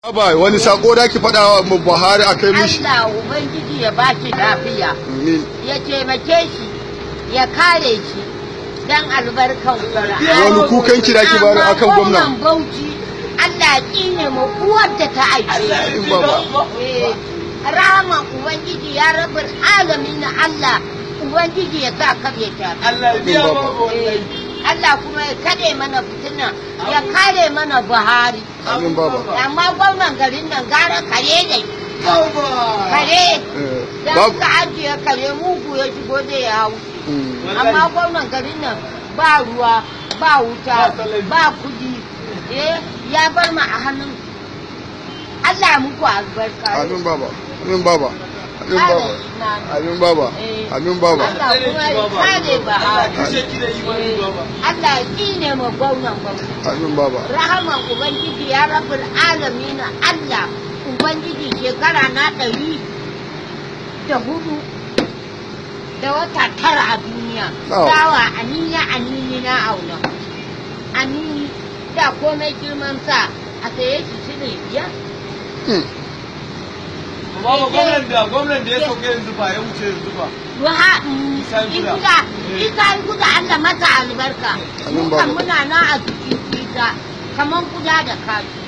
Baba wani sako da ki faɗa wa Buhari akai mishi. Allah ubangiji ya baki lafiya. Amin. Ya taimake shi, ya kare shi dan albarkan Qur'ani. Wani kukan ki da ki bari akan gwamna. Amma Bauchi Allah ya tsine mu uwar da ta aike. Baba. Rahama ubangiji ya rabbul alamin Allah ubangiji ya sa kare ta. Allah ya biya mu. Allah kuma ya kare mana fitina, ya kare mana Buhari. Amin baba. Amma gwamnan garin nan gara kare ne. Kare. Dan ka ajiye kare mugu ya shigo da ya hau. Amma gwamnan garin nan ba ruwa, ba wuta, ba kudi. Ya bar mu a hannun. Allah ya muku albarka. Amin baba. Amin baba. Amin baba. Amin baba. Amin baba. Allah kuma ya kare Buhari. Allah ya tsine mu gwamnan gwamnati. Amin baba. Rahaman Ubangiji ya rabbul alamin Allah Ubangiji shekara na 104 da wata 9 a duniya. Dawa anini na auna. Anini da komai girman sa a saye shi ne biya. Baba gwamnan da ya sauke yanzu ba ya wuce yanzu ba. Isa guda Allah masa albarka. Mukan muna na a cikin ita kamar kuda da kaji.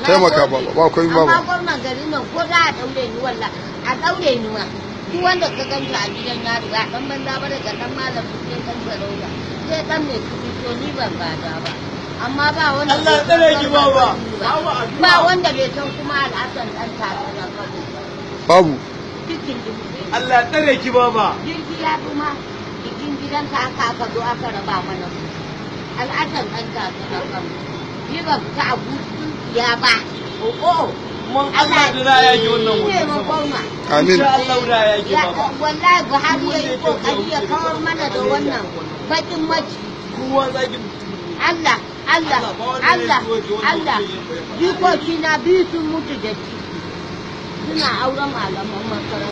Taimaka baba, ba kai baba. Amma gwamnan garin nan ko da a daure ni walla, a daure ni ma. Duk wanda ka ganta a gidan yari ga dan banza ba daga dan malam sai kan sarauta. Sai dan mai kudi to ni ban bada ba. Amma ba wanda Allah tsare ki baba. Ba wanda bai san kuma al'asan dan takara kabo. Babu. Allah tsare ki baba. Jirgi ya kuma jikin gidanka aka zo aka raba mana. Al'asan dan takara kabo. Ni ba ta abu ya ba. Mun Allah da za ya yi wannan mutum. Amin. Insha Allah da ya yi baba. Wallahi Buhari ya yi kokari ya kawar mana da wannan bakin maci. Kowa zaki Allah jikoki na biyu sun mutu da ciki suna auren malaman makaranta.